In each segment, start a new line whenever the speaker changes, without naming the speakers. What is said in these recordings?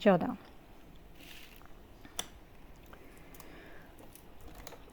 14।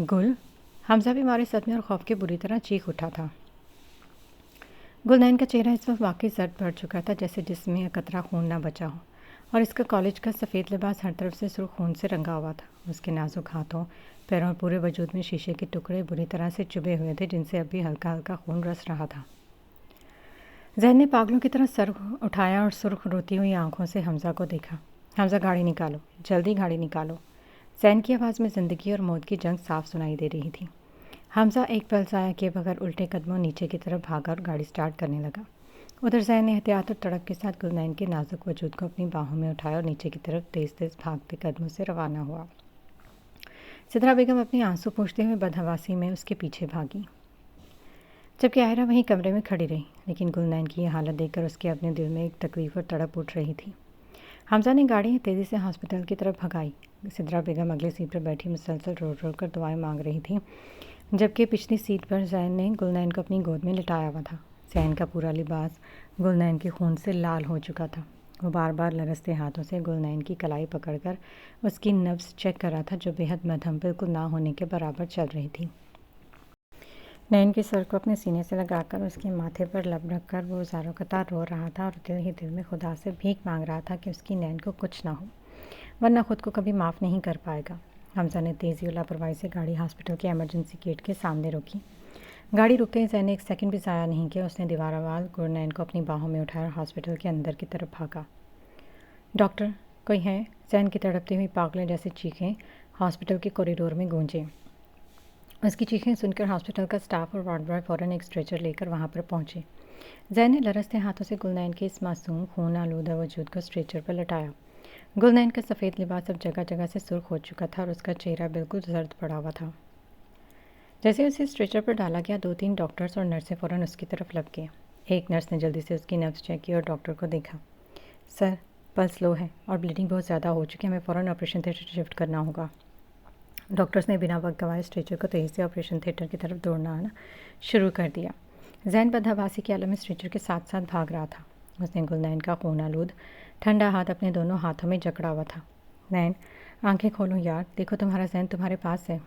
گل؟ حمزہ بھی مارے صدمے اور خوف کے بری طرح چیخ اٹھا تھا۔ گلنین کا چہرہ اس وقت واقعی زرد پڑ چکا تھا، جیسے جسم میں قطرہ خون نہ بچا ہو، اور اس کا کالج کا سفید لباس ہر طرف سے سرخ خون سے رنگا ہوا تھا۔ اس کے نازک ہاتھوں، پیروں اور پورے وجود میں شیشے کے ٹکڑے بری طرح سے چبھے ہوئے تھے، جن سے اب بھی ہلکا ہلکا خون رس رہا تھا۔ زین نے پاگلوں کی طرح سر اٹھایا اور سرخ روتی ہوئی آنکھوں سے حمزہ کو دیکھا۔ حمزہ، گاڑی نکالو، جلدی گاڑی نکالو۔ زین کی آواز میں زندگی اور موت کی جنگ صاف سنائی دے رہی تھی۔ حمزہ ایک پل ضائع کیے بغیر الٹے قدموں نیچے کی طرف بھاگا اور گاڑی سٹارٹ کرنے لگا۔ ادھر زین نے احتیاط اور تڑپ کے ساتھ گلنین کے نازک وجود کو اپنی باہوں میں اٹھایا اور نیچے کی طرف تیز تیز بھاگتے قدموں سے روانہ ہوا۔ سدرا بیگم اپنے آنسو پوچھتے ہوئے بدحواسی میں اس کے پیچھے بھاگی، جبکہ آئرہ وہیں کمرے میں کھڑی رہی، لیکن گلنین کی یہ حالت دیکھ کر اس کے اپنے دل میں ایک تکلیف اور تڑپ اٹھ رہی تھی۔ حمزہ نے گاڑی تیزی سے ہاسپٹل کی طرف بھگائی۔ سدرا بیگم اگلی سیٹ پر بیٹھی مسلسل رو رو کر دعائیں مانگ رہی تھی، جبکہ پچھلی سیٹ پر زین نے گلنین کو اپنی گود میں لٹایا ہوا تھا۔ زین کا پورا لباس گلنین کے خون سے لال ہو چکا تھا۔ وہ بار بار لرزتے ہاتھوں سے گلنین کی کلائی پکڑ کر اس کی نبض چیک کر رہا تھا، جو بے حد مدھم، بالکل نہ ہونے کے برابر چل رہی تھی۔ نین کے سر کو اپنے سینے سے لگا کر اس کے ماتھے پر لب رکھ کر وہ زاروں قطار رو رہا تھا اور دل ہی دل میں خدا سے بھیک مانگ رہا تھا کہ اس کی نین کو کچھ نہ ہو، ورنہ خود کو کبھی معاف نہیں کر پائے گا۔ حمزہ نے تیزی اور لاپرواہی سے گاڑی ہاسپٹل کے ایمرجنسی گیٹ کے سامنے روکی۔ گاڑی رکتے ہی زین نے ایک سیکنڈ بھی ضائع نہیں کیا۔ اس نے دیوارہ گلنین کو اپنی باہوں میں اٹھایا اور ہاسپٹل کے اندر کی طرف بھاگا۔ ڈاکٹر، کوئی ہے؟ زین کی تڑپتی ہوئی پاگلوں جیسی چیخیں ہاسپٹل کے کوریڈور میں گونجیں۔ اس کی چیخیں سن کر ہاسپٹل کا اسٹاف اور وارڈ بوائے فوراً ایک اسٹریچر لے کر وہاں پر پہنچے۔ زین نے لرزتے ہاتھوں سے گلنین کے اس معصوم خون آلودہ وجود کو اسٹریچر پر لٹایا۔ گلنین کا سفید لباس اب جگہ جگہ سے سرخ ہو چکا تھا اور اس کا چہرہ بالکل زرد پڑا ہوا تھا۔ جیسے اسے اسٹریچر پر ڈالا گیا، 2-3 ڈاکٹرز اور نرسیں فوراً اس کی طرف لپ گئے۔ ایک نرس نے جلدی سے اس کی نبض چیک کی اور ڈاکٹر کو دیکھا۔ سر، پلس لو ہے اور بلیڈنگ بہت زیادہ ہو چکی ہے، ہمیں فوراً آپریشن تھیٹر شفٹ کرنا ہوگا۔ ڈاکٹرز نے بنا وقت گوائے اسٹریچر کو تیزی سے آپریشن تھیٹر کی طرف دوڑنا شروع کر دیا۔ زین بدحواسی کے عالم میں اسٹریچر کے ساتھ ساتھ بھاگ رہا تھا۔ اس نے گلنین کا خون آلود ٹھنڈا ہاتھ اپنے دونوں ہاتھوں میں جکڑا ہوا تھا۔ نین، آنکھیں کھولو یار، دیکھو تمہارا زین تمہارے پاس ہے۔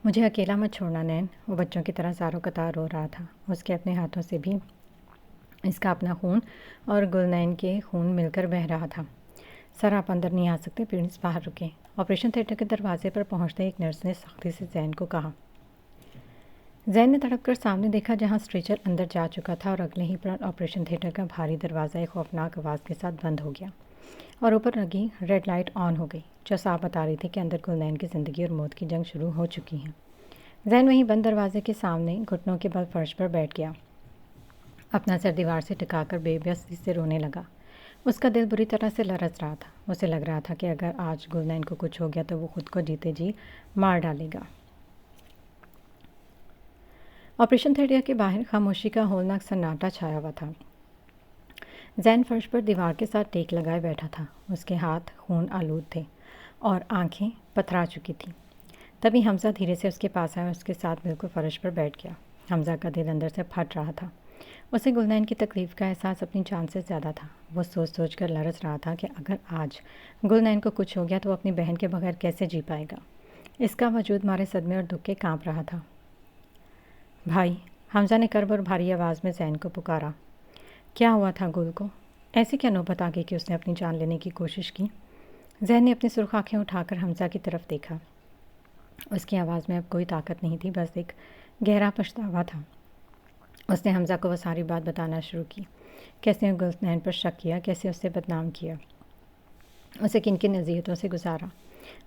مجھے اکیلا مت چھوڑنا نین۔ وہ بچوں کی طرح زاروں قطار رو رہا تھا۔ اس کے اپنے ہاتھوں سے بھی اس کا اپنا خون اور گلنین کے خون مل کر بہہ رہا تھا۔ سر، آپ اندر نہیں آ سکتے، پلیز باہر رکیں۔ آپریشن تھیٹر کے دروازے پر پہنچتے ایک نرس نے سختی سے زین کو کہا۔ زین نے تڑپ کر سامنے دیکھا، جہاں اسٹریچر اندر جا چکا تھا اور اگلے ہی پل آپریشن تھیٹر کا بھاری دروازہ ایک خوفناک آواز کے ساتھ بند ہو گیا اور اوپر لگی ریڈ لائٹ آن ہو گئی، جو صاف بتا رہی تھی کہ اندر گلنین کی زندگی اور موت کی جنگ شروع ہو چکی ہے۔ زین وہیں بند دروازے کے سامنے گھٹنوں کے بل فرش پر بیٹھ گیا، اپنا سر دیوار سے ٹکا کر بے بسی سے رونے لگا۔ اس کا دل بری طرح سے لرز رہا تھا۔ اسے لگ رہا تھا کہ اگر آج گلنین کو کچھ ہو گیا تو وہ خود کو جیتے جی مار ڈالے گا۔ آپریشن تھیٹر کے باہر خاموشی کا ہولناک سناٹا چھایا ہوا تھا۔ زین فرش پر دیوار کے ساتھ ٹیک لگائے بیٹھا تھا۔ اس کے ہاتھ خون آلود تھے اور آنکھیں پتھرا چکی تھیں۔ تبھی حمزہ دھیرے سے اس کے پاس آیا اور اس کے ساتھ بالکل فرش پر بیٹھ گیا۔ حمزہ کا دل اندر سے پھٹ رہا تھا۔ اسے گلنین کی تکلیف کا احساس اپنی جان سے زیادہ تھا۔ وہ سوچ سوچ کر لرز رہا تھا کہ اگر آج گلنین کو کچھ ہو گیا تو وہ اپنی بہن کے بغیر کیسے جی پائے گا۔ اس کا وجود مارے صدمے اور دکھ کے کانپ رہا تھا۔ بھائی، حمزہ نے کرب اور بھاری آواز میں زین کو پکارا۔ کیا ہوا تھا گل کو؟ ایسی کیا نوبت آ گئی کہ اس نے اپنی جان لینے کی کوشش کی؟ زین نے اپنی سرخ آنکھیں اٹھا کر حمزہ کی طرف دیکھا۔ اس کی آواز میں اب کوئی طاقت نہیں تھی، بس ایک گہرا پچھتاوا تھا۔ اس نے حمزہ کو وہ ساری بات بتانا شروع کی، کیسے گلنین پر شک کیا، کیسے اسے بدنام کیا، اسے کن کن اذیتوں سے گزارا۔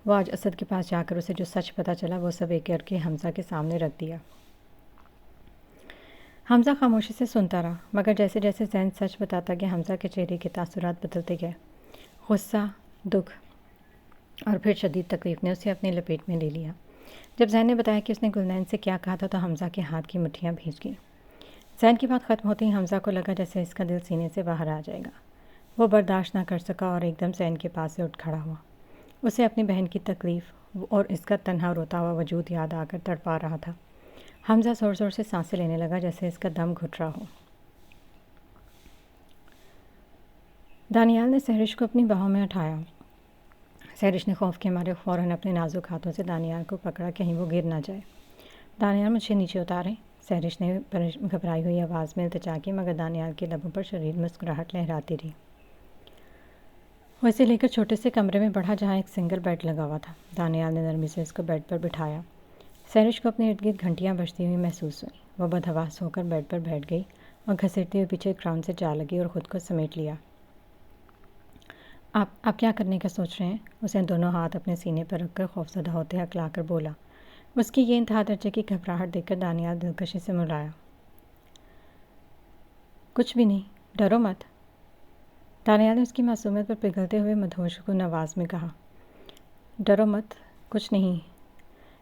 وہ آج اسد کے پاس جا کر اسے جو سچ پتہ چلا وہ سب ایک کر کے حمزہ کے سامنے رکھ دیا۔ حمزہ خاموشی سے سنتا رہا، مگر جیسے جیسے زین سچ بتاتا گیا حمزہ کے چہرے کے تاثرات بدلتے گئے۔ غصہ، دکھ اور پھر شدید تکلیف نے اسے اپنے لپیٹ میں لے لیا۔ جب زین نے بتایا کہ اس نے گلنین سے کیا کہا تھا تو حمزہ کے ہاتھ کی مٹھیاں بھیج گئیں۔ زین کی بات ختم ہوتے ہی حمزہ کو لگا جیسے اس کا دل سینے سے باہر آ جائے گا۔ وہ برداشت نہ کر سکا اور ایک دم زین کے پاس سے اٹھ کھڑا ہوا۔ اسے اپنی بہن کی تکلیف اور اس کا تنہا روتا ہوا وجود یاد آ کر تڑپا رہا تھا۔ حمزہ زور زور سے سانسیں لینے لگا جیسے اس کا دم گھٹ رہا ہو۔ دانیال نے سہرش کو اپنی باہوں میں اٹھایا۔ سہرش نے خوف کے مارے فوراً اپنے نازک ہاتھوں سے دانیال کو پکڑا، کہیں وہ گر نہ جائے۔ دانیال مجھے نیچے اتاریں، سہرش نے گھبرائی ہوئی آواز میں التجا کی، مگر دانیال کے لبوں پر شدید مسکراہٹ لہراتی رہی۔ وہ اسے لے کر چھوٹے سے کمرے میں بڑھا جہاں ایک سنگل بیڈ لگا ہوا تھا۔ دانیال نے نرمی سے اس کو بیڈ پر بٹھایا۔ سہرش کو اپنے ارد گرد گھنٹیاں بجتی ہوئی محسوس ہوئیں۔ وہ بدحواس ہو کر بیڈ پر بیٹھ گئی اور گھسیٹتے ہوئے پیچھے گراؤنڈ سے جا لگی اور خود کو سمیٹ لیا۔ آپ کیا کرنے کا سوچ رہے ہیں؟ اسے دونوں ہاتھ اپنے سینے پر رکھ کر خوفزدہ ہوتے ہکلا کر بولا۔ اس کی یہ انتہا درجے کی گھبراہٹ دیکھ کر دانیال دلکشی سے مسکرایا۔ کچھ بھی نہیں، ڈرو مت، دانیال نے اس کی معصومیت پر پگھلتے ہوئے مدہوش کن آواز میں کہا۔ ڈرو مت، کچھ نہیں۔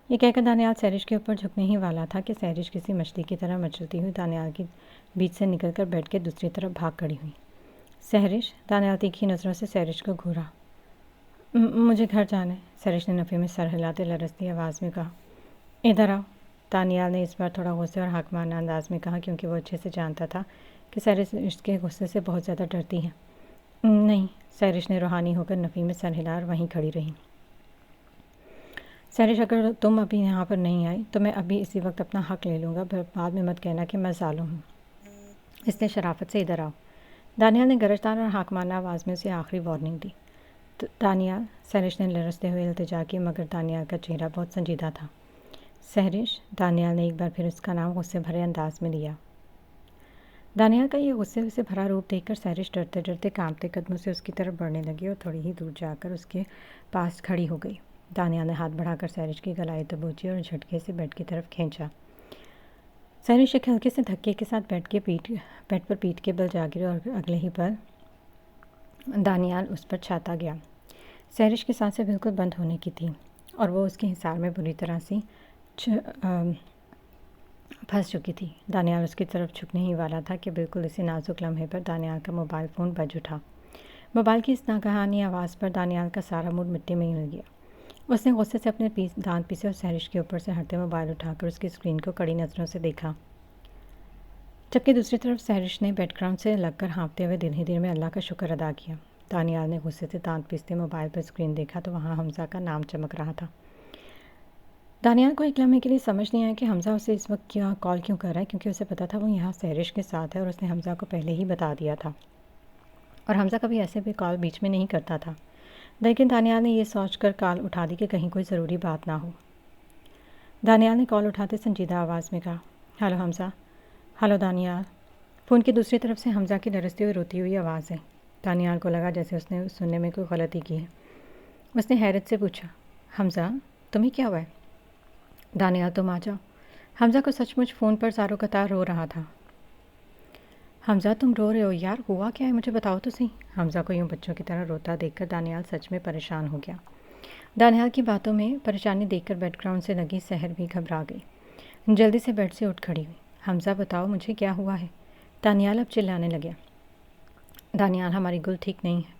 یہ کہہ کر دانیال سہرش کے اوپر جھکنے ہی والا تھا کہ سہرش کسی مچھلی کی طرح مچلتی ہوئی دانیال کی بیچ سے نکل کر بیڈ کے دوسری طرف بھاگ کھڑی ہوئی۔ سہرش، دانیال تیکھی نظروں سے سہرش کو گھورا۔ مجھے گھر جانا ہے، سہرش نے نفی میں سر ہلاتے لرزتی آواز میں کہا۔ ادھر آؤ، دانیال نے اس بار تھوڑا غصے اور حاکمانہ انداز میں کہا، کیونکہ وہ اچھے سے جانتا تھا کہ سہرش اس کے غصے سے بہت زیادہ ڈرتی ہے۔ نہیں، سہرش نے روحانی ہو کر نفی میں سر ہلا اور وہیں کھڑی رہی۔ سہرش، اگر تم ابھی یہاں پر نہیں آئی تو میں ابھی اسی وقت اپنا حق لے لوں گا، بعد میں مت کہنا کہ میں ظالم ہوں، اس لیے شرافت سے ادھر آؤ۔ دانیال نے گرجدار اور حاکمانہ آواز میں اسے آخری وارننگ دی۔ دانیال، سہرش نے لرزتے ہوئے التجا کی، مگر دانیال کا چہرہ بہت سنجیدہ تھا۔ سہرش، دانیال نے ایک بار پھر اس کا نام غصے بھرے انداز میں لیا۔ دانیال کا یہ غصے سے بھرا روپ دیکھ کر سہرش ڈرتے ڈرتے کانپتے قدموں سے اس کی طرف بڑھنے لگی اور تھوڑی ہی دور جا کر اس کے پاس کھڑی ہو گئی۔ دانیال نے ہاتھ بڑھا کر سہرش کی گلائی دبوچی اور جھٹکے سے بیڈ کی طرف کھینچا۔ سہرش ایک ہلکے سے دھکے کے ساتھ بیڈ پر پیٹ کے بل جا گری اور اگلے ہی پل دانیال اس پر چھاتا گیا۔ سہرش کی سانسیں بالکل بند ہونے کی تھیں اور وہ اس کے حصار میں بری طرح سے پھنس چکی تھی۔ دانیال اس کی طرف جھکنے ہی والا تھا کہ بالکل اسی نازک لمحے پر دانیال کا موبائل فون بج اٹھا۔ موبائل کی اس ناگہانی آواز پر دانیال کا سارا موڈ مٹی میں ہل گیا۔ اس نے غصے سے اپنے دانت پیسے اور سہرش کے اوپر سے ہٹتے موبائل اٹھا کر اس کی اسکرین کو کڑی نظروں سے دیکھا، جبکہ دوسری طرف سہرش نے بیک گراؤنڈ سے لگ کر ہانپتے ہوئے دل ہی دل میں اللہ کا شکر ادا کیا۔ دانیال نے غصے سے دانت پیستے موبائل پر اسکرین دیکھا تو وہاں حمزہ کا نام چمک رہا تھا۔ دانیال کو ایک لمحے کے لیے سمجھ نہیں آیا کہ حمزہ اسے اس وقت کال کیوں کر رہا ہے، کیونکہ اسے پتا تھا وہ یہاں سہرش کے ساتھ ہے اور اس نے حمزہ کو پہلے ہی بتا دیا تھا، اور حمزہ کبھی ایسے بھی کال بیچ میں نہیں کرتا تھا۔ لیکن دانیال نے یہ سوچ کر کال اٹھا دی کہ کہیں کوئی ضروری بات نہ ہو۔ دانیال نے کال اٹھاتے سنجیدہ آواز میں کہا، ہلو حمزہ۔ ہلو دانیال۔ فون کی دوسری طرف سے حمزہ کی لرزتی ہوئی روتی ہوئی آواز ہے۔ دانیال کو لگا جیسے اس نے سننے میں کوئی غلطی کی ہے۔ اس نے حیرت سے پوچھا، حمزہ تمہیں کیا ہوا ہے؟ دانیال تم آ جاؤ۔ حمزہ کو سچ مچ فون پر زاروں قطار رو رہا تھا۔ حمزہ تم رو رہے ہو یار، ہوا کیا ہے مجھے بتاؤ تو صحیح۔ حمزہ کو یوں بچوں کی طرح روتا دیکھ کر دانیال سچ میں پریشان ہو گیا۔ دانیال کی باتوں میں پریشانی دیکھ کر بیک گراؤنڈ سے لگی سحر بھی گھبرا گئی، جلدی سے بیڈ سے اٹھ کھڑی ہوئی۔ حمزہ بتاؤ مجھے کیا ہوا ہے؟ دانیال اب چلانے لگا۔ دانیال ہماری گل ٹھیک نہیں ہے،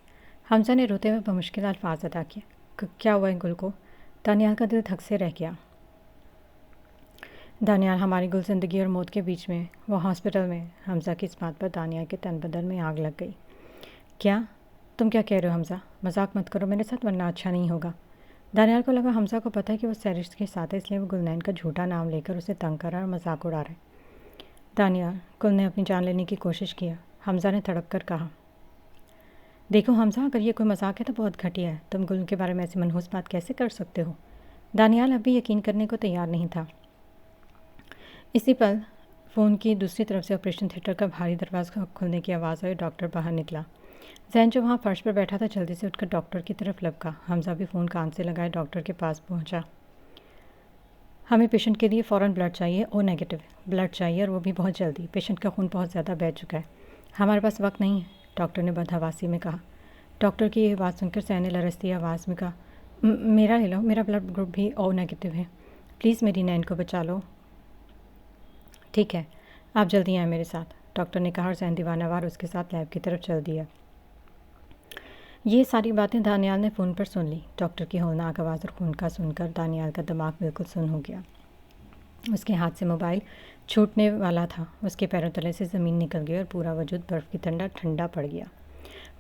حمزہ نے روتے ہوئے بمشکل الفاظ ادا کیا۔ کیا ہوا ہے گل کو؟ دانیال کا دل دھک سے رہ گیا۔ دانیال ہماری گل زندگی اور موت کے بیچ میں، وہ ہاسپٹل میں۔ حمزہ کی اس بات پر دانیال کے تن بدن میں آگ لگ گئی۔ کیا؟ تم کیا کہہ رہے ہو حمزہ؟ مذاق مت کرو میرے ساتھ ورنہ اچھا نہیں ہوگا۔ دانیال کو لگا حمزہ کو پتہ ہے کہ وہ سہرش کے ساتھ ہے، اس لیے وہ گلنین کا جھوٹا نام لے کر اسے تنگ کر رہا اور مذاق اڑا رہا ہے۔ دانیال، گل نے اپنی جان لینے کی کوشش کیا، حمزہ نے تڑپ کر کہا۔ دیکھو حمزہ، اگر یہ کوئی مذاق ہے تو بہت گھٹیا ہے، تم گل کے بارے میں ایسی منحوس بات کیسے کر سکتے ہو؟ دانیال اب بھی یقین کرنے کو تیار نہیں تھا۔ اسی پل فون کی دوسری طرف سے آپریشن تھیٹر کا بھاری دروازہ کھلنے کی آواز آئی، ڈاکٹر باہر نکلا۔ زین جو وہاں فرش پر بیٹھا تھا جلدی سے اٹھ کر ڈاکٹر کی طرف لپکا۔ حمزہ بھی فون کان سے لگائے ڈاکٹر کے پاس پہنچا۔ ہمیں پیشنٹ کے لیے فوراً بلڈ چاہیے، او نیگیٹو بلڈ چاہیے، اور وہ بھی بہت جلدی، پیشنٹ کا خون بہت زیادہ بہہ چکا ہے، ہمارے پاس وقت نہیں ہے، ڈاکٹر نے بدحواسی میں کہا۔ ڈاکٹر کی یہ بات سن کر زین نے لرزتی آواز میں کہا، میرا لے لو، میرا بلڈ گروپ بھی او نیگیٹو ہے، پلیز میری نین کو بچا لو۔ ٹھیک ہے، آپ جلدی آئیں میرے ساتھ، ڈاکٹر نے کہا، اور زین دیوانہ وار اس کے ساتھ لیب کی طرف چل دیا۔ یہ ساری باتیں دانیال نے فون پر سن لی۔ ڈاکٹر کی ہولناک آواز اور خون کا سن کر دانیال کا دماغ بالکل سن ہو گیا۔ اس کے ہاتھ سے موبائل چھوٹنے والا تھا، اس کے پیروں تلے سے زمین نکل گئی اور پورا وجود برف کی طرح ٹھنڈا پڑ گیا۔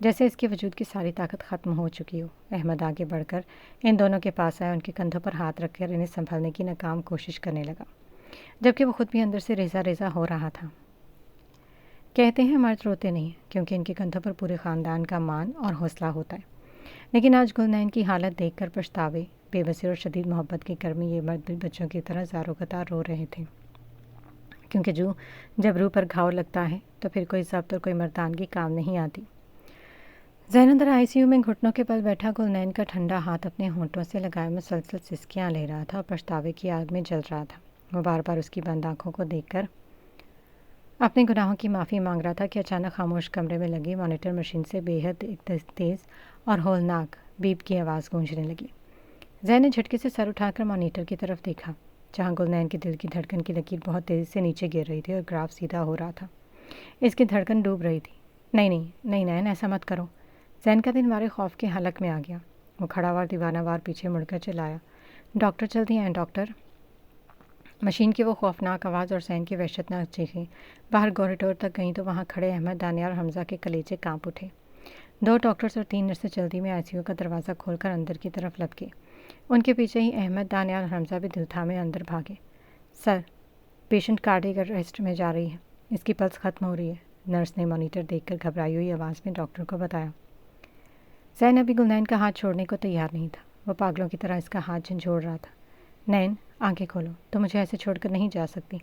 جیسے اس کے وجود کی ساری طاقت ختم ہو چکی ہو۔ احمد آگے بڑھ کر ان دونوں کے پاس آیا، ان کے کندھوں پر ہاتھ رکھ کر انہیں سنبھالنے کی ناکام کوشش کرنے لگا، جبکہ وہ خود بھی اندر سے ریزہ ریزہ ہو رہا تھا۔ کہتے ہیں مرد روتے نہیں کیونکہ ان کے کندھوں پر پورے خاندان کا مان اور حوصلہ ہوتا ہے، لیکن آج گلنین کی حالت دیکھ کر پچھتاوے، بے بسی اور شدید محبت کی گرمی یہ مرد بھی بچوں کی طرح زاروں قطار رو رہے تھے، کیونکہ جب روح پر گھاؤ لگتا ہے تو پھر کوئی ضبط اور کوئی مردانگی کام نہیں آتی۔ زین اندر ICU میں گھٹنوں کے بل بیٹھا گلنین کا ٹھنڈا ہاتھ اپنے ہونٹوں سے لگائے مسلسل سسکیاں لے رہا تھا اور پچھتاوے کی آگ میں جل رہا تھا۔ وہ بار بار اس کی بند آنکھوں کو دیکھ کر اپنے گناہوں کی معافی مانگ رہا تھا کہ اچانک خاموش کمرے میں لگی مانیٹر مشین سے بے حد تیز اور ہولناک بیپ کی آواز گونجنے لگی۔ زین نے جھٹکے سے سر اٹھا کر مانیٹر کی طرف دیکھا، جہاں گلنین کے دل کی دھڑکن کی لکیر بہت تیزی سے نیچے گر رہی تھی اور گراف سیدھا ہو رہا تھا۔ اس کی دھڑکن ڈوب رہی تھی۔ نہیں نین، ایسا مت کرو۔ زین کا دل مارے خوف کے حلق میں آ گیا۔ وہ کھڑا وار دیوانہ وار پیچھے مڑ کر چلایا، ڈاکٹر جلدی آئیں ڈاکٹر۔ مشین کی وہ خوفناک آواز اور زین کی وحشتناک چیخیں باہر کوریڈور تک گئیں تو وہاں کھڑے احمد، دانیال اور حمزہ کے کلیجے کانپ اٹھے۔ 2 ڈاکٹرز اور 3 نرسیں جلدی میں ICU کا دروازہ کھول کر اندر کی طرف لپکے۔ ان کے پیچھے ہی احمد، دانیال اور حمزہ بھی دل تھامے اندر بھاگے۔ سر، پیشنٹ کارڈیک اریسٹ میں جا رہی ہے، اس کی پلس ختم ہو رہی ہے، نرس نے مانیٹر دیکھ کر گھبرائی ہوئی آواز میں ڈاکٹر کو بتایا۔ زین ابھی گلنین کا ہاتھ چھوڑنے کو تیار نہیں تھا، وہ پاگلوں کی طرح اس کا ہاتھ جھنجھوڑ رہا تھا۔ نین، آنکھیں کھولو، تو مجھے ایسے چھوڑ کر نہیں جا سکتی۔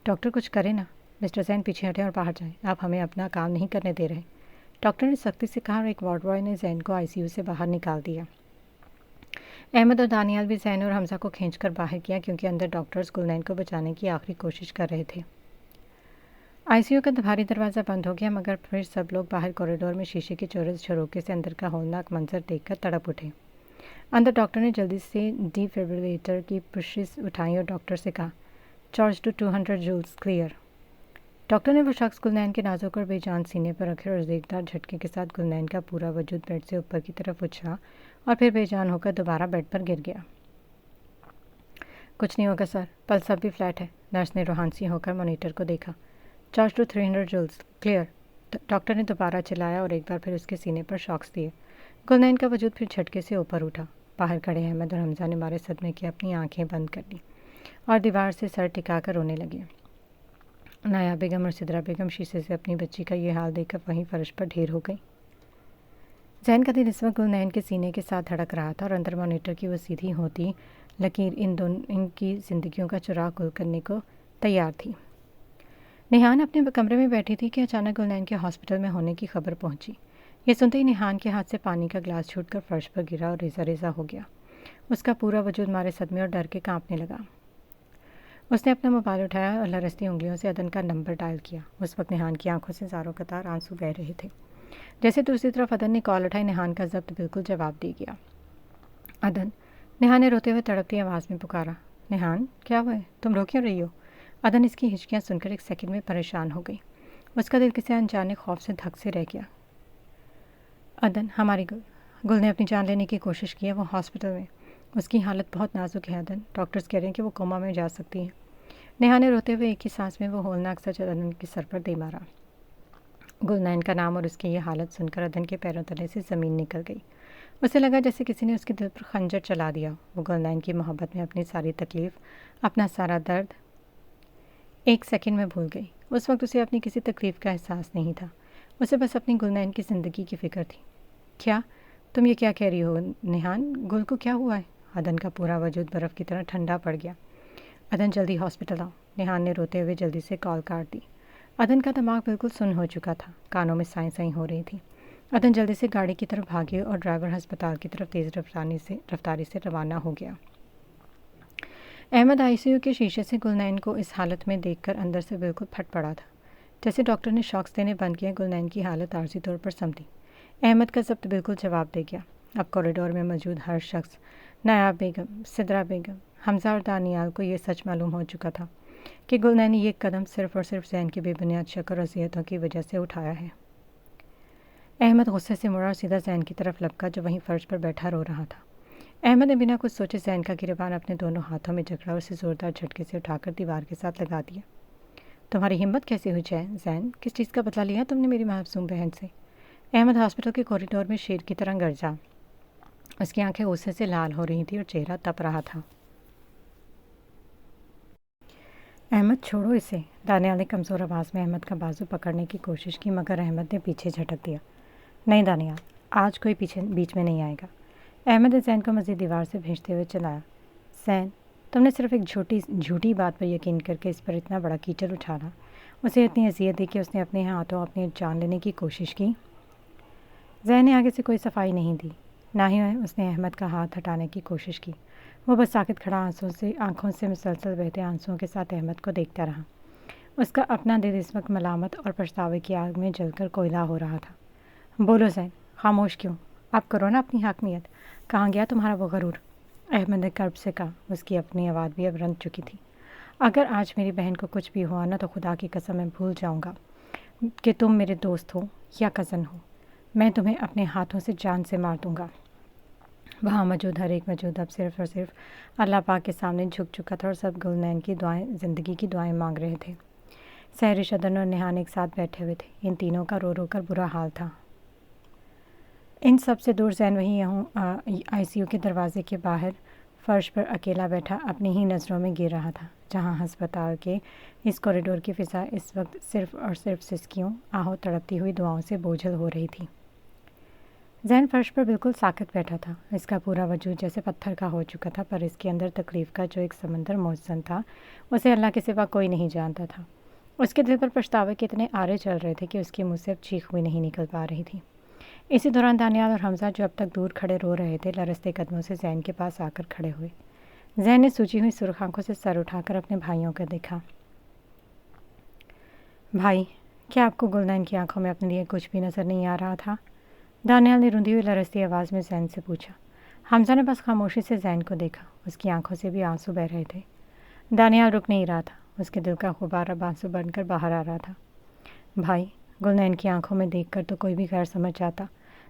ڈاکٹر کچھ کرے نا۔ مسٹر زین پیچھے ہٹیں اور باہر جائیں، آپ ہمیں اپنا کام نہیں کرنے دے رہے، ڈاکٹر نے سختی سے کہا اور ایک وارڈ بوائے نے زین کو ICU سے باہر نکال دیا۔ احمد اور دانیال بھی زین اور حمزہ کو کھینچ کر باہر کیا کیونکہ اندر ڈاکٹرز گلنین کو بچانے کی آخری کوشش کر رہے تھے۔ ICU کا بھاری دروازہ بند ہو گیا، مگر پھر سب لوگ باہر کوریڈور میں شیشے کے چورس جھروکے سے اندر کا ہولناک منظر دیکھ کر تڑپ اٹھے۔ اندر ڈاکٹر نے جلدی سے ڈیفیبریلیٹر کی پشز اٹھائیں اور ڈاکٹر سے کہا، charge to 200 joules, clear. Doctor نے وہ شخص گلنین کے نازک اور بے جان سینے پر رکھے اور زیردار جھٹکے کے ساتھ گلنین کا پورا وجود بیڈ سے اوپر کی طرف اچھلا اور پھر بے جان ہو کر دوبارہ بیڈ پر گر گیا۔ کچھ نہیں ہوگا سر، پلس اب بھی فلیٹ ہے، نرس نے روحانسی ہو کر مانیٹر کو دیکھا۔ Charge to 300 joules, clear, doctor نے دوبارہ چلایا اور ایک بار پھر اس کے سینے پر شاکس دیے۔ گلنین کا وجود پھر جھٹکے سے اوپر اٹھا۔ باہر کھڑے احمد اور حمزہ نے مارے صدمے کے اپنی آنکھیں بند کر لی اور دیوار سے سر ٹکا کر رونے لگے۔ نایا بیگم اور سدرا بیگم شیشے سے اپنی بچی کا یہ حال دیکھ کر وہیں فرش پر ڈھیر ہو گئی۔ زین کا دل اس وقت گلنین کے سینے کے ساتھ دھڑک رہا تھا اور اندر مانیٹر کی وہ سیدھی ہوتی لکیر ان کی زندگیوں کا چراغ گل کرنے کو تیار تھی۔ نیہان اپنے کمرے میں بیٹھی تھی کہ اچانک گلنین کے ہاسپٹل میں ہونے کی خبر پہنچی۔ یہ سنتے ہی نیہان کے ہاتھ سے پانی کا گلاس چھوٹ کر فرش پر گرا اور ریزہ ریزہ ہو گیا۔ اس کا پورا وجود مارے صدمے اور ڈر کے کانپنے لگا۔ اس نے اپنا موبائل اٹھایا اور لرزتی انگلیوں سے عدن کا نمبر ڈائل کیا۔ اس وقت نیہان کی آنکھوں سے زاروں قطار آنسو بہہ رہے تھے۔ جیسے دوسری طرف عدن نے کال اٹھائی، نیہان کا ضبط بالکل جواب دے گیا۔ عدن، نیہان نے روتے ہوئے تڑپتی آواز میں پکارا۔ نیہان، کیا ہوا ہے؟ تم رو کیوں رہی ہو؟ عدن اس کی ہچکیاں سن کر ایک سیکنڈ میں پریشان ہو گئی۔ اس کا دل کسی انجانے خوف سے دھک سے رہ گیا۔ عدن، ہماری گل نے اپنی جان لینے کی کوشش کی ہے، وہ ہاسپٹل میں، اس کی حالت بہت نازک ہے عدن، ڈاکٹرز کہہ رہے ہیں کہ وہ کوما میں جا سکتی ہیں۔ نیہا نے روتے ہوئے ایک ہی سانس میں وہ ہولناک سچ عدن کے سر پر دے مارا۔ گلنین کا نام اور اس کی یہ حالت سن کر عدن کے پیروں تلے سے زمین نکل گئی۔ اسے لگا جیسے کسی نے اس کے دل پر خنجر چلا دیا۔ وہ گلنین کی محبت میں اپنی ساری تکلیف، اپنا سارا درد ایک سیکنڈ میں بھول گئی۔ اس وقت اسے اپنی کسی تکلیف کا احساس نہیں تھا، اسے بس اپنی گلنین کی زندگی کی فکر تھی۔ کیا تم یہ کیا کہہ رہی ہو نیہان؟ گل کو کیا ہوا ہے؟ عدن کا پورا وجود برف کی طرح ٹھنڈا پڑ گیا۔ عدن، جلدی ہاسپٹل آؤ، نیہان نے روتے ہوئے جلدی سے کال کاٹ دی۔ عدن کا دماغ بالکل سن ہو چکا تھا، کانوں میں سائیں سائیں ہو رہی تھی۔ عدن جلدی سے گاڑی کی طرف بھاگی اور ڈرائیور ہسپتال کی طرف تیز رفتاری سے روانہ ہو گیا۔ احمد ICU کے شیشے سے گلنین کو اس حالت میں دیکھ کر اندر سے بالکل پھٹ پڑا تھا۔ جیسے ڈاکٹر نے شاکس دینے بند کیا، گلنین کی حالت عارضی طور پر سمٹی۔ احمد کا ضبط بالکل جواب دے گیا۔ اب کوریڈور میں موجود ہر شخص، نایاب بیگم، سدرا بیگم، حمزہ اور دانیال کو یہ سچ معلوم ہو چکا تھا کہ گلنین نے یہ قدم صرف اور صرف زین کی بے بنیاد شک اور اذیتوں کی وجہ سے اٹھایا ہے۔ احمد غصے سے مڑا اور سیدھا زین کی طرف لپکا جو وہیں فرش پر بیٹھا رو رہا تھا۔ احمد نے بنا کچھ سوچے زین کا گریبان اپنے دونوں ہاتھوں میں جکڑا اور اسے زوردار جھٹکے سے اٹھا کر دیوار کے ساتھ لگا دیا۔ تمہاری ہمت کیسے ہوئی زین؟ کس چیز کا بدلہ لیا تم نے میری معصوم بہن سے؟ احمد ہاسپٹل کے کوریڈور میں شیر کی طرح گرجا۔ اس کی آنکھیں غصے سے لال ہو رہی تھیں اور چہرہ تپ رہا تھا۔ احمد چھوڑو اسے، دانیال نے کمزور آواز میں احمد کا بازو پکڑنے کی کوشش کی، مگر احمد نے پیچھے جھٹک دیا۔ نہیں دانیال، آج کوئی بیچ میں نہیں آئے گا۔ احمد نے زین کو مزید دیوار سے بھیجتے ہوئے چلایا۔ زین، تم نے صرف ایک جھوٹی بات پر یقین کر کے اس پر اتنا بڑا کیچڑ اٹھانا، اسے اتنی اذیت دی کہ اس نے اپنے ہاتھوں اپنی جان لینے کی کوشش کی۔ زین نے آگے سے کوئی صفائی نہیں دی، نہ ہی اس نے احمد کا ہاتھ ہٹانے کی کوشش کی۔ وہ بس ساکت کھڑا آنکھوں سے مسلسل بہتے آنسوؤں کے ساتھ احمد کو دیکھتا رہا۔ اس کا اپنا دل اس وقت ملامت اور پچھتاوے کی آگ میں جل کر کوئلہ ہو رہا تھا۔ بولو زین، خاموش کیوں؟ اب کرو نا اپنی حاکمیت۔ کہاں گیا تمہارا وہ غرور؟ احمد نے کرب سے کہا۔ اس کی اپنی آواز بھی اب رنج چکی تھی۔ اگر آج میری بہن کو کچھ بھی ہوا نا تو خدا کی قسم میں بھول جاؤں گا کہ تم میرے دوست ہو یا کزن ہو۔ میں تمہیں اپنے ہاتھوں سے جان سے مار دوں گا۔ وہاں موجود ہر ایک موجود اب صرف اور صرف اللہ پاک کے سامنے جھک چکا تھا اور سب گلنین کی دعائیں، زندگی کی دعائیں مانگ رہے تھے۔ سحری شدن اور نہان ایک ساتھ بیٹھے ہوئے تھے۔ ان تینوں کا رو رو کر برا حال تھا۔ ان سب سے دور زین وہیں آئی سی یو کے دروازے کے باہر فرش پر اکیلا بیٹھا اپنی ہی نظروں میں گر رہا تھا، جہاں ہسپتال کے اس کوریڈور کی فضا اس وقت صرف اور صرف سسکیوں، آہو تڑپتی ہوئی دعاؤں سے بوجھل ہو رہی تھی۔ زین فرش پر بالکل ساکت بیٹھا تھا۔ اس کا پورا وجود جیسے پتھر کا ہو چکا تھا، پر اس کے اندر تکلیف کا جو ایک سمندر موجزن تھا، اسے اللہ کے سوا کوئی نہیں جانتا تھا۔ اس کے دل پر پچھتاوے کے اتنے آرے چل رہے تھے کہ اس کے منہ سے اب چیخ بھی نہیں نکل پا رہی تھی۔ اسی دوران دانیال اور حمزہ جو اب تک دور کھڑے رو رہے تھے، لرزتے قدموں سے زین کے پاس آ کر کھڑے ہوئے۔ زین نے سوجی ہوئی سرخ آنکھوں سے سر اٹھا کر اپنے بھائیوں کو دیکھا۔ بھائی، کیا آپ کو گلنین کی آنکھوں میں اپنے لیے کچھ بھی نظر نہیں آ رہا تھا؟ دانیال نے روندھی ہوئی لرزتی آواز میں زین سے پوچھا۔ حمزہ نے بس خاموشی سے زین کو دیکھا۔ اس کی آنکھوں سے بھی آنسو بہہ رہے تھے۔ دانیال رک نہیں رہا تھا۔ اس کے دل کا غبار اب آنسو بن کر باہر آ رہا تھا۔ بھائی، گلنین کی آنکھوں میں دیکھ کر تو کوئی بھی غیر سمجھ جاتا،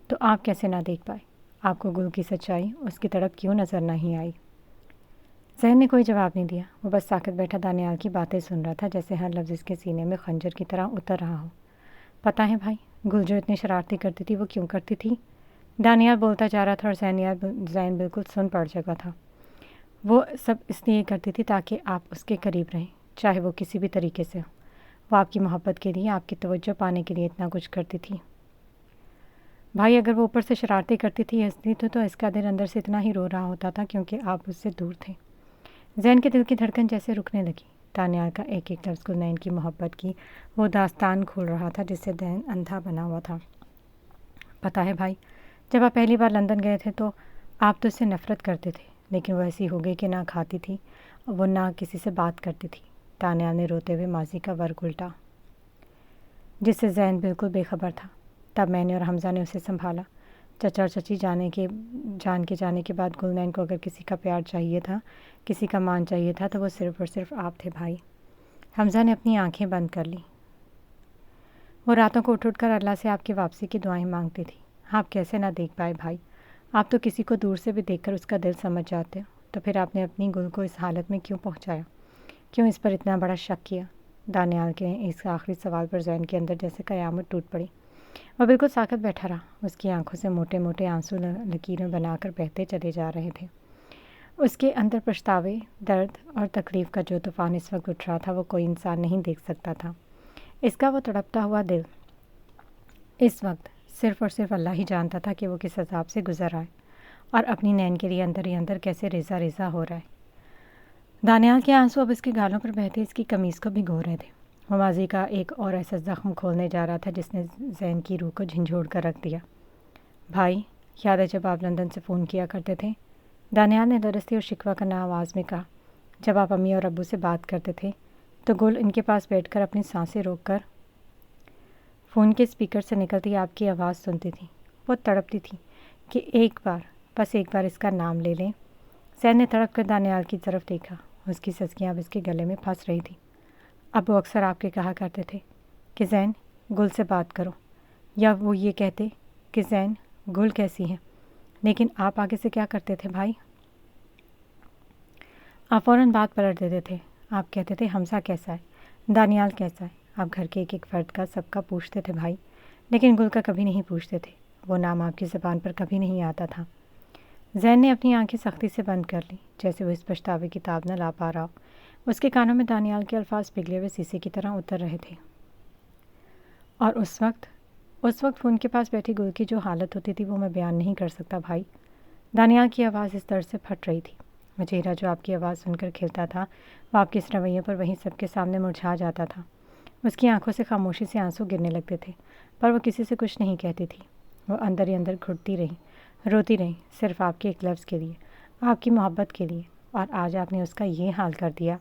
تو آپ کیسے نہ دیکھ پائے؟ آپ کو گل کی سچائی، اس کی تڑپ کیوں نظر نہیں آئی؟ زین نے کوئی جواب نہیں دیا۔ وہ بس ساکت بیٹھا دانیال کی باتیں سن رہا تھا، جیسے ہر لفظ اس کے سینے میں خنجر کی طرح اتر رہا ہو۔ پتہ ہے بھائی، گل جو اتنی شرارتی کرتی تھی وہ کیوں کرتی تھی؟ دانیال بولتا جا رہا تھا اور زین بالکل سن پڑ چکا تھا۔ وہ سب اس لیے کرتی تھی تاکہ آپ اس کے قریب رہیں، چاہے وہ کسی بھی طریقے سے ہو۔ وہ آپ کی محبت کے لیے، آپ کی توجہ پانے کے لیے اتنا کچھ کرتی تھی۔ بھائی، اگر وہ اوپر سے شرارتی کرتی تھی ہنستی تو اس کا دل اندر سے اتنا ہی رو رہا ہوتا تھا کیونکہ آپ اس سے دور تھے۔ زین کے دل کی دھڑکن جیسے رکنے لگی۔ دانیال کا ایک ایک لفظ گلنین کی محبت کی وہ داستان کھول رہا تھا جس سے زین اندھا بنا ہوا تھا۔ پتہ ہے بھائی، جب آپ پہلی بار لندن گئے تھے تو آپ تو اس سے نفرت کرتے تھے، لیکن وہ ایسی ہو گئی کہ نہ کھاتی تھی وہ نہ کسی سے بات کرتی تھی۔ دانیال نے روتے ہوئے ماضی کا ورق الٹا، جس سے زین بالکل بے خبر تھا۔ تب میں نے اور حمزہ نے اسے سنبھالا۔ چچا اور چچی جان کے جانے کے بعد گلنین کو اگر کسی کا پیار چاہیے تھا، کسی کا مان چاہیے تھا، تو وہ صرف اور صرف آپ تھے بھائی۔ حمزہ نے اپنی آنکھیں بند کر لی۔ وہ راتوں کو اٹھ کر اللہ سے آپ کی واپسی کی دعائیں مانگتی تھی۔ آپ کیسے نہ دیکھ پائے بھائی؟ آپ تو کسی کو دور سے بھی دیکھ کر اس کا دل سمجھ جاتے ہو، تو پھر آپ نے اپنی گل کو اس حالت میں کیوں پہنچایا؟ کیوں اس پر اتنا بڑا شک کیا؟ دانیال کے اس آخری سوال پر زین کے اندر جیسے قیامت ٹوٹ پڑی۔ وہ بالکل ساکت بیٹھا رہا۔ اس کی آنکھوں سے موٹے موٹے آنسو لکیریں بنا کر بہتے چلے جا رہے تھے۔ اس کے اندر پچھتاوے، درد اور تکلیف کا جو طوفان اس وقت اٹھ رہا تھا وہ کوئی انسان نہیں دیکھ سکتا تھا۔ اس کا وہ تڑپتا ہوا دل اس وقت صرف اور صرف اللہ ہی جانتا تھا کہ وہ کس عذاب سے گزر آئے اور اپنی نین کے لیے اندر ہی اندر کیسے ریزہ ریزہ ہو رہا ہے۔ دانیال کے آنسو اب اس کے گالوں پر بہتے اس کی قمیص کو بھگو رہے تھے۔ وہ ماضی کا ایک اور ایسا زخم کھولنے جا رہا تھا جس نے زین کی روح کو جھنجھوڑ کر رکھ دیا۔ بھائی، یاد ہے جب آپ لندن سے فون کیا کرتے تھے؟ دانیال نے لرزتی اور شکوہ کرنا آواز میں کہا۔ جب آپ امی اور ابو سے بات کرتے تھے تو گل ان کے پاس بیٹھ کر اپنی سانسیں روک کر فون کے اسپیکر سے نکلتی آپ کی آواز سنتی تھی۔ وہ تڑپتی تھی کہ ایک بار، بس ایک بار اس کا نام لے لیں۔ زین نے تڑپ کر دانیال کی طرف دیکھا۔ اس کی سسکیاں اب اس کے گلے میں پھنس رہی تھی۔ ابو اکثر آپ کے کہا کرتے تھے کہ زین، گل سے بات کرو، یا وہ یہ کہتے کہ زین، گل کیسی ہے؟ لیکن آپ آگے سے کیا کرتے تھے بھائی؟ آپ فوراً بات پلٹ دیتے تھے۔ آپ کہتے تھے حمزہ کیسا ہے، دانیال کیسا ہے؟ آپ گھر کے ایک ایک فرد کا، سب کا پوچھتے تھے بھائی۔ لیکن گل کا کبھی نہیں پوچھتے تھے، وہ نام آپ کی زبان پر کبھی نہیں آتا تھا۔ زین نے اپنی آنکھیں سختی سے بند کر لی، جیسے وہ اس پچھتاوے کی تاب نہ لا پا رہا ہو۔ اس کے کانوں میں دانیال کے الفاظ پگھلے ہوئے سیسے کی طرح اتر رہے تھے۔ اور اس وقت فون کے پاس بیٹھی گل کی جو حالت ہوتی تھی وہ میں بیان نہیں کر سکتا بھائی۔ دانیال کی آواز اس درد سے پھٹ رہی تھی۔ وہ چہرہ جو آپ کی آواز سن کر کھلتا تھا، وہ آپ کے اس رویے پر وہیں سب کے سامنے مرجھا جاتا تھا۔ اس کی آنکھوں سے خاموشی سے آنسو گرنے لگتے تھے، پر وہ کسی سے کچھ نہیں کہتی تھی۔ وہ اندر ہی اندر گھٹتی رہی، روتی رہی، صرف آپ کے ایک لفظ کے لیے، آپ کی محبت کے لیے، اور آج آپ نے اس کا یہ حال کر دیا۔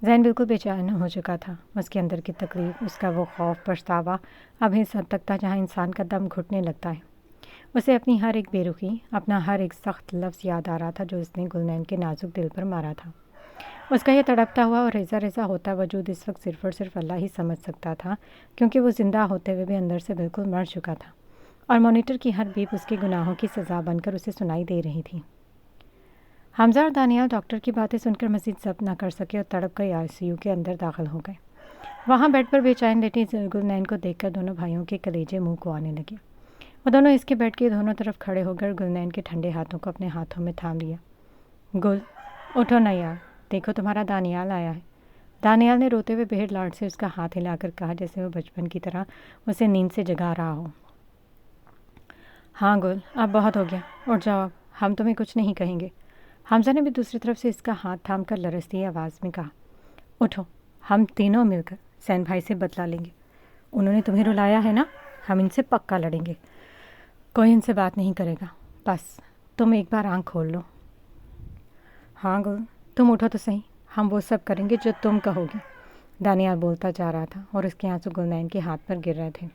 زین بالکل بے چین ہو چکا تھا۔ اس کے اندر کی تکلیف، اس کا وہ خوف، پچھتاوا اب اس حد تک تھا جہاں انسان کا دم گھٹنے لگتا ہے۔ اسے اپنی ہر ایک بے رخی، اپنا ہر ایک سخت لفظ یاد آ رہا تھا جو اس نے گلنین کے نازک دل پر مارا تھا۔ اس کا یہ تڑپتا ہوا اور ریزہ ریزہ ہوتا وجود اس وقت صرف اور صرف اللہ ہی سمجھ سکتا تھا، کیونکہ وہ زندہ ہوتے ہوئے بھی اندر سے بالکل مر چکا تھا، اور مانیٹر کی ہر بیپ اس کے گناہوں کی سزا بن کر اسے سنائی دے رہی تھی۔ حمزہ اور دانیال ڈاکٹر کی باتیں سن کر مزید ضبط نہ کر سکے اور تڑپ کر ICU کے اندر داخل ہو گئے۔ وہاں بیڈ پر بے چین لیٹی گلنین کو دیکھ کر دونوں بھائیوں کے کلیجے منہ کو آنے لگے۔ وہ دونوں اس کے بیڈ کے دونوں طرف کھڑے ہو کر گلنین کے ٹھنڈے ہاتھوں کو اپنے ہاتھوں میں تھام لیا۔ گل، اٹھو نا یار، دیکھو تمہارا دانیال آیا ہے۔ دانیال نے روتے ہوئے بہڑ لاڈ سے اس کا ہاتھ ہلا کر کہا، جیسے وہ بچپن کی طرح اسے نیند سے جگا رہا ہو۔ ہاں گل، اب بہت ہو گیا، اٹھ جاؤ، اب ہم تمہیں کچھ نہیں کہیں گے۔ حمزہ نے بھی دوسری طرف سے اس کا ہاتھ تھام کر لرزتی آواز میں کہا، اٹھو، ہم تینوں مل کر زین بھائی سے بدلہ لیں گے۔ انہوں نے تمہیں رلایا ہے نا، ہم ان سے پکا لڑیں گے، کوئی ان سے بات نہیں کرے گا، بس تم ایک بار آنکھ کھول لو۔ ہاں گل، تم اٹھو تو صحیح، ہم وہ سب کریں گے جو تم کہو گی۔ دانیال بولتا جا رہا تھا اور اس کے آنسو گلنین کے ہاتھ پر گر رہے تھے۔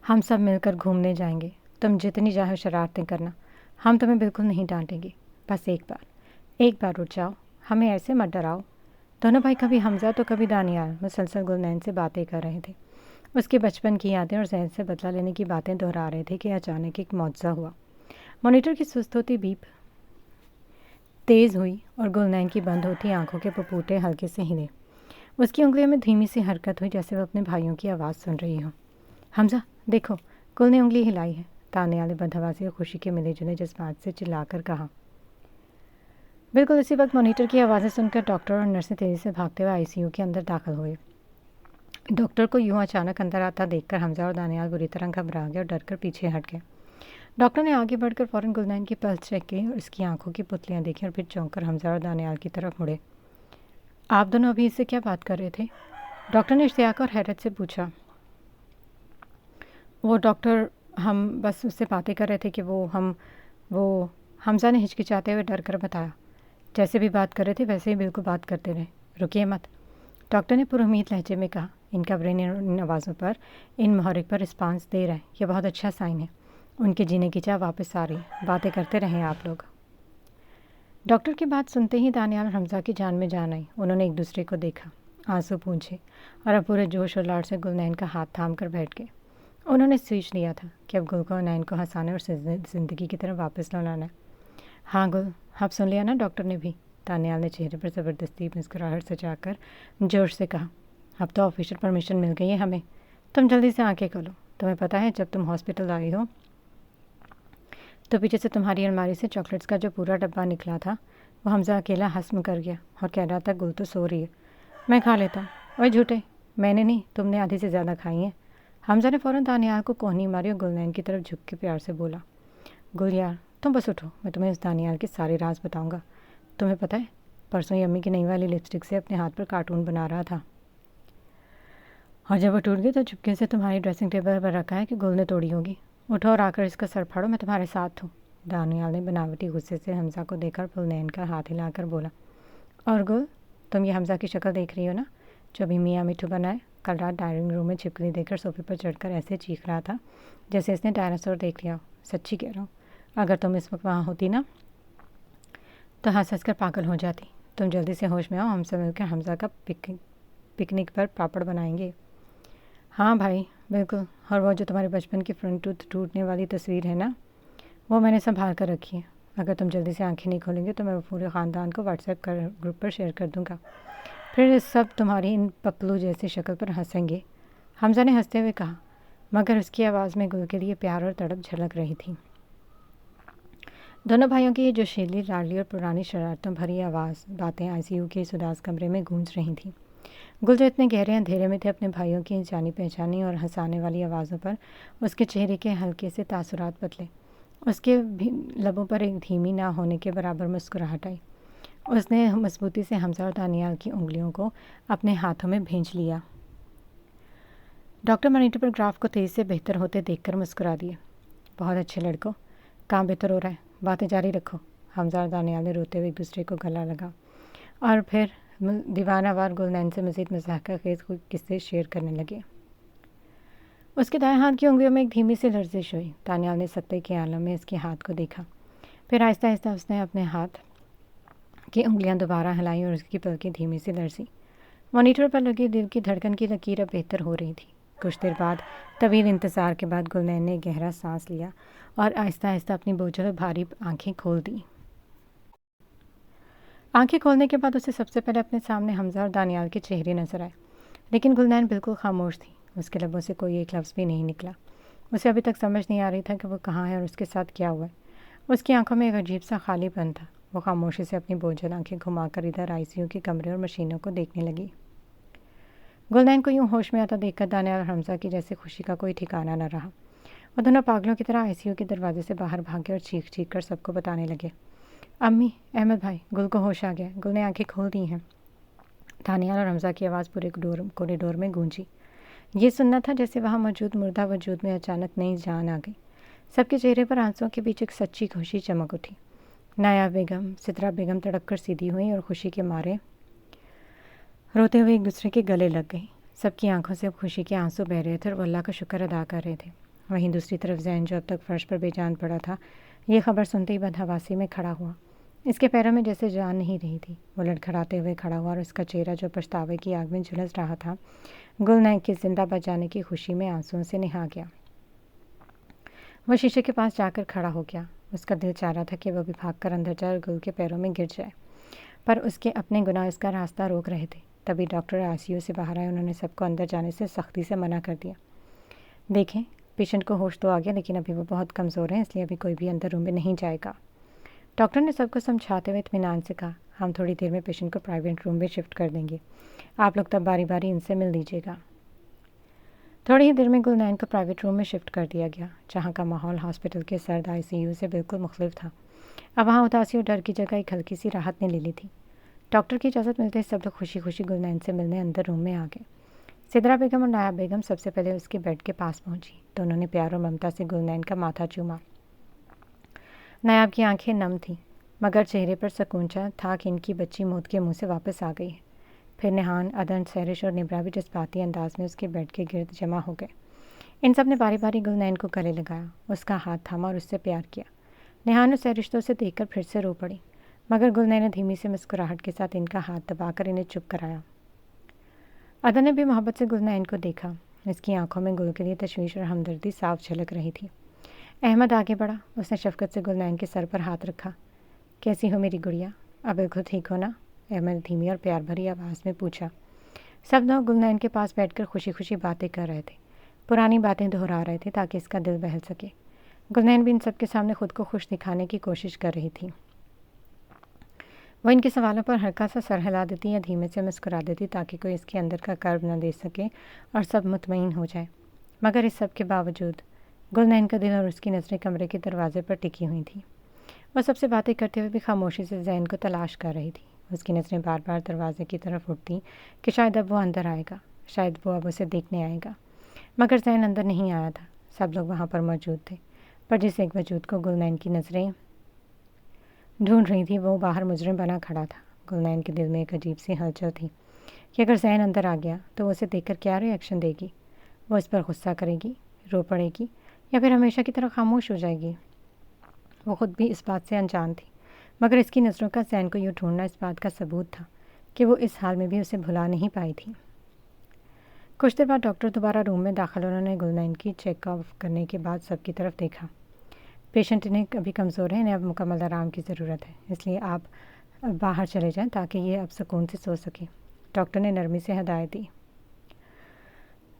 ہم سب مل کر گھومنے جائیں گے، تم جتنی چاہو شرارتیں کرنا، ہم تمہیں بالکل نہیں ڈانٹیں گے، بس ایک بار اٹھ جاؤ، ہمیں ایسے مت ڈراؤ۔ دونوں بھائی، کبھی حمزہ تو کبھی دانیال، مسلسل گلنین سے باتیں کر رہے تھے۔ اس کے بچپن کی یادیں اور زین سے بدلہ لینے کی باتیں دہرا رہے تھے کہ اچانک ایک معجزہ ہوا۔ مانیٹر کی سست ہوتی بیپ تیز ہوئی اور گلنین کی بند ہوتی آنکھوں کے پپوٹے ہلکے سے ہلے۔ اس کی انگلیوں میں دھیمی سی حرکت ہوئی، جیسے وہ اپنے بھائیوں کی آواز سن رہی ہو۔ حمزہ دیکھو، گل نے انگلی ہلائی ہے، دانیال نے بدحواسی اور خوشی کے ملے جلے جذبات سے چلا کر کہا۔ بالکل اسی وقت مانیٹر کی آوازیں سن کر ڈاکٹر اور نرسیں تیزی سے بھاگتے ہوئے ICU کے اندر داخل ہوئے۔ ڈاکٹر کو یوں اچانک اندر آتا دیکھ کر حمزہ اور دانیال بری طرح گھبرا گئے اور ڈر کر پیچھے ہٹ گئے۔ ڈاکٹر نے آگے بڑھ کر فوراً گلنین کی پلس چیک کی اور اس کی آنکھوں کی پتلیاں دیکھیں اور پھر چونک کر حمزہ اور دانیال کی طرف مڑے۔ آپ دونوں ابھی اس سے کیا بات کر رہے تھے؟ ڈاکٹر نے اشتیاق اور حیرت سے پوچھا۔ وہ ڈاکٹر، ہم بس اس سے باتیں کر رہے تھے کہ وہ حمزہ نے ہچکچاتے ہوئے ڈر کر بتایا۔ جیسے بھی بات کر رہے تھے ویسے ہی بالکل بات کرتے رہے، رکیے مت، ڈاکٹر نے پرامید لہجے میں کہا۔ ان کا برین ان آوازوں پر، ان محرک پر رسپانس دے رہا ہے، یہ بہت اچھا سائن ہے، ان کے جینے کی چاہ واپس آ رہی ہے، باتیں کرتے رہیں آپ لوگ۔ ڈاکٹر کی بات سنتے ہی دانیال اور حمزہ کی جان میں جان آئی۔ انہوں نے ایک دوسرے کو دیکھا، آنسو پونچھے، اور اب پورے جوش اور لاڑ سے گلنین کا ہاتھ تھام کر بیٹھ گئے۔ انہوں نے سوچ لیا تھا کہ اب گل کو نین کو ہنسانے اور زندگی کی طرف واپس لوٹانا ہے۔ ہاں گل، اب سن لیا نا ڈاکٹر نے بھی، دانیال نے چہرے پر زبردستی مسکراہٹ سجا کر جوش سے کہا۔ اب تو آفیشیل پرمیشن مل گئی ہے ہمیں، تم جلدی سے آنکھیں کھولو۔ تمہیں پتہ ہے جب تم ہاسپٹل آئی ہو تو پیچھے سے تمہاری الماری سے چاکلیٹس کا جو پورا ڈبہ نکلا تھا وہ حمزہ اکیلا ہضم کر گیا اور کہہ رہا تھا گل تو سو رہی ہے، میں کھا لیتا ہوں۔ اوے جھوٹے، میں نے نہیں، تم نے آدھی سے زیادہ کھائی ہیں۔ حمزہ نے فوراً دانیال کو کوہنی ماری اور گلنین کی طرف جھک کے پیار سے بولا، گل یار تم بس اٹھو، میں تمہیں اس دانیال کے سارے راز بتاؤں گا۔ تمہیں پتہ ہے پرسوں یہ امی کی نئی والی لپسٹک سے اپنے ہاتھ پر کارٹون بنا رہا تھا، اور جب وہ ٹوٹ گئی تو چپکے سے تمہاری ڈریسنگ ٹیبل پر رکھا ہے کہ گل نے توڑی ہوگی۔ اٹھو اور آ کر اس کا سر پھاڑو، میں تمہارے ساتھ ہوں۔ دانیال نے بناوٹی غصے سے حمزہ کو دیکھ کر گلنین کا ہاتھ ہلا کر بولا، اور گل تم یہ حمزہ کی شکل دیکھ رہی ہو نا، جو ابھی میاں مٹھو بنائے، کل رات ڈائننگ روم میں چھپکلی دے کر صوفے پر چڑھ کر ایسے چیخ رہا تھا جیسے اس نے ڈائناسور دیکھ لیا ہو۔ سچی کہہ رہا ہوں، اگر تم اس وقت وہاں ہوتی نا تو ہنس ہنس کر پاگل ہو جاتی۔ تم جلدی سے ہوش میں آؤ، ہم سب مل کر حمزہ کا پکنک پر پاپڑ بنائیں گے۔ ہاں بھائی بالکل، اور وہ جو تمہارے بچپن کی فرنٹ ٹوتھ ٹوٹنے والی تصویر ہے نا، وہ میں نے سنبھال کر رکھی ہے۔ اگر تم جلدی سے آنکھیں نہیں کھولیں گے تو میں وہ پورے خاندان کو واٹس ایپ گروپ پر شیئر کر دوں گا، پھر سب تمہاری ان پپلو جیسی شکل پر ہنسیں گے۔ حمزہ نے ہنستے ہوئے کہا، مگر اس کی آواز میں گل کے لیے پیار اور تڑپ جھلک رہی تھی۔ دونوں بھائیوں کی یہ جوشیلی، لاڈلی اور پرانی شرارتوں بھری باتیں آئی سی یو کے اس اداس کمرے میں گونج رہی تھیں۔ گل جو اتنے گہرے اندھیرے میں تھے، اپنے بھائیوں کی جانی پہچانی اور ہنسانے والی آوازوں پر اس کے چہرے کے ہلکے سے تاثرات بدلے۔ اس کے لبوں پر ایک دھیمی نہ ہونے کے برابر مسکراہٹ آئی۔ اس نے مضبوطی سے حمزہ اور دانیال کی انگلیوں کو اپنے ہاتھوں میں بھینچ لیا۔ ڈاکٹر مانیٹر پر گراف کو تیزی سے بہتر ہوتے دیکھ کر مسکرا دیا۔ بہت اچھے لڑکوں، کام بہتر ہو رہا ہے، باتیں جاری رکھو۔ حمزہ اور دانیال نے روتے ہوئے ایک دوسرے کو گلا لگا اور پھر دیوانہ وار گلنین سے مزید مضحکہ خیز قصے شیئر کرنے لگے۔ اس کے دائیں ہاتھ کی انگلیوں میں ایک دھیمی سی لرزش ہوئی۔ دانیال نے سکتے کے عالم میں اس کے ہاتھ کو دیکھا، پھر آہستہ آہستہ اس نے اپنے ہاتھ کی انگلیاں دوبارہ ہلائیں اور اس کی پلکیں دھیمی سی لرزیں۔ مانیٹر پر لگی دل کی دھڑکن کی لکیر اب بہتر ہو رہی تھی۔ کچھ دیر بعد طویل انتظار کے بعد گلنین نے گہرا سانس لیا اور آہستہ آہستہ اپنی بوجھل اور بھاری آنکھیں کھول دیں۔ آنکھیں کھولنے کے بعد اسے سب سے پہلے اپنے سامنے حمزہ اور دانیال کے چہرے نظر آئے، لیکن گلنین بالکل خاموش تھی۔ اس کے لبوں سے کوئی ایک لفظ بھی نہیں نکلا۔ اسے ابھی تک سمجھ نہیں آ رہی تھا کہ وہ کہاں ہے اور اس کے ساتھ کیا ہوا ہے۔ اس کی آنکھوں میں ایک عجیب سا خالی پن تھا۔ وہ خاموشی سے اپنی بوجھل آنکھیں گھما کر ادھر آئی سی یو کے کمرے اور مشینوں کو دیکھنے لگی۔ گلنین کو یوں ہوش میں آتا دیکھ کر دانیال اور حمزہ کی جیسے خوشی کا کوئی ٹھکانہ نہ رہا۔ وہ دونوں پاگلوں کی طرح آئی سی یو کے دروازے سے باہر بھاگے اور چیخ چیخ کر سب کو بتانے لگے، امی، احمد بھائی، گل کو ہوش آ گیا، گل نے آنکھیں کھول دی ہیں۔ دانیال اور حمزہ کی آواز پورے کوریڈور میں گونجی۔ یہ سننا تھا جیسے وہاں موجود مردہ وجود میں اچانک نئی جان آ گئی۔ سب کے چہرے پر آنسوؤں کے بیچ ایک سچی خوشی چمک اٹھی۔ نایاب بیگم، سترہ بیگم تڑپ کر سیدھی ہوئیں اور خوشی کے مارے روتے ہوئے ایک دوسرے کے گلے لگ گئیں۔ سب کی آنکھوں سے اب خوشی کے آنسو بہہ رہے تھے اور وہ اللہ کا شکر ادا کر رہے تھے۔ وہیں دوسری طرف زین، جو اب تک فرش پر بے جان پڑا تھا، یہ خبر سنتے ہی بدحواسی میں کھڑا ہوا۔ اس کے پیروں میں جیسے جان نہیں رہی تھی۔ وہ لڑکھڑاتے ہوئے کھڑا ہوا اور اس کا چہرہ جو پچھتاوے کی آگ میں جھلس رہا تھا، گلنین کے زندہ بچ جانے کی خوشی میں آنسوؤں سے نہا گیا۔ وہ شیشے کے پاس جا کر کھڑا ہو گیا۔ اس کا دل چاہ رہا تھا کہ وہ بھی بھاگ کر اندر جائے اور گل کے پیروں میں گر جائے، پر اس کے اپنے گناہ اس کا راستہ روک رہے تھے۔ تبھی ڈاکٹر آئی سی یو سے باہر آئے۔ انہوں نے سب کو اندر جانے سے سختی سے منع کر دیا۔ دیکھیں، پیشنٹ کو ہوش تو آ گیا، لیکن ابھی وہ بہت کمزور ہیں، اس لیے ابھی کوئی بھی اندر روم میں نہیں جائے گا۔ ڈاکٹر نے سب کو سمجھاتے ہوئے اطمینان سے کہا، ہم تھوڑی دیر میں پیشنٹ کو پرائیویٹ روم میں شفٹ کر دیں گے، آپ لوگ تب باری باری ان سے مل لیجیے گا۔ تھوڑی ہی دیر میں گلنین کو پرائیویٹ روم میں شفٹ کر دیا گیا، جہاں کا ماحول ہاسپٹل کے سرد آئی سی یو سے بالکل مختلف تھا۔ اب وہاں اداسی اور ڈر کی جگہ ایک ہلکی سی راحت نے لے لی تھی۔ ڈاکٹر کی اجازت ملتے ہی سب لوگ خوشی خوشی گلنین سے ملنے اندر روم میں آ گئے۔ سدرا بیگم اور نایاب بیگم سب سے پہلے اس کے بیڈ کے پاس پہنچی تو انہوں نے پیار اور ممتا سے گلنین کا ماتھا چوما۔ نایاب کی آنکھیں نم تھیں، مگر چہرے پر سکونچا تھا کہ ان کی بچی موت کے منہ سے واپس آ گئی ہے۔ پھر نہان، عدن، سہرش اور نبرا بھی جذباتی انداز میں اس کے بیڈ کے گرد جمع ہو گئے۔ ان سب نے باری باری گلنین کو گلے لگایا، اس کا ہاتھ تھاما اور اس سے پیار کیا۔ نہان اور سہرش تو اسے دیکھ کر پھر سے رو پڑی، مگر گلنین نے دھیمی سے مسکراہٹ کے ساتھ ان کا ہاتھ دبا کر انہیں چپ کرایا۔ عدن نے بھی محبت سے گلنین کو دیکھا۔ اس کی آنکھوں میں گل کے لیے تشویش اور ہمدردی صاف جھلک رہی تھی۔ احمد آگے بڑھا، اس نے شفقت سے گلنین کے سر پر ہاتھ رکھا۔ کیسی ہو میری گڑیا؟ اب بالکل ٹھیک ہو نا؟ احمد نے دھیمی اور پیار بھری آواز میں پوچھا۔ سب لوگ گلنین کے پاس بیٹھ کر خوشی خوشی باتیں کر رہے تھے، پرانی باتیں دہرا رہے تھے تاکہ اس کا دل بہل سکے۔ گلنین بھی ان سب کے سامنے خود کو خوش دکھانے کی کوشش کر رہی تھی۔ وہ ان کے سوالوں پر ہلکا سا سر ہلا دیتی یا دھیمے سے مسکرا دیتی تاکہ کوئی اس کے اندر کا کرب نہ دیکھ سکے اور سب مطمئن ہو جائے۔ مگر اس سب کے باوجود گلنین کا دل اور اس کی نظریں کمرے کے دروازے پر ٹکی ہوئی تھیں۔ وہ سب سے باتیں کرتے ہوئے بھی خاموشی سے زین کو تلاش کر رہی تھی۔ اس کی نظریں بار بار دروازے کی طرف اٹھتیں کہ شاید اب وہ اندر آئے گا، شاید وہ اب اسے دیکھنے آئے گا، مگر زین اندر نہیں آیا تھا۔ سب لوگ وہاں پر موجود تھے، پر جس ایک وجود کو گلنین کی نظریں ڈھونڈ رہی تھی وہ باہر مجرم بنا کھڑا تھا۔ گلنین کے دل میں ایک عجیب سی ہلچل تھی کہ اگر زین اندر آ گیا تو وہ اسے دیکھ کر کیا ری ایکشن دے گی؟ وہ اس پر غصہ کرے گی، رو پڑے گی، یا پھر ہمیشہ کی طرح خاموش ہو جائے گی؟ وہ خود بھی اس بات سے انجان تھی، مگر اس کی نظروں کا زین کو یوں ڈھونڈنا اس بات کا ثبوت تھا کہ وہ اس حال میں بھی اسے بھلا نہیں پائی تھی۔ کچھ دیر بعد ڈاکٹر دوبارہ روم میں داخل، انہوں نے گلنین کی چیک آف کرنے کے بعد سب کی طرف دیکھا۔ پیشنٹ انہیں ابھی کمزور ہے، انہیں اب مکمل آرام کی ضرورت ہے، اس لیے آپ باہر چلے جائیں تاکہ یہ اب سکون سے سو سکیں، ڈاکٹر نے نرمی سے ہدایت دی۔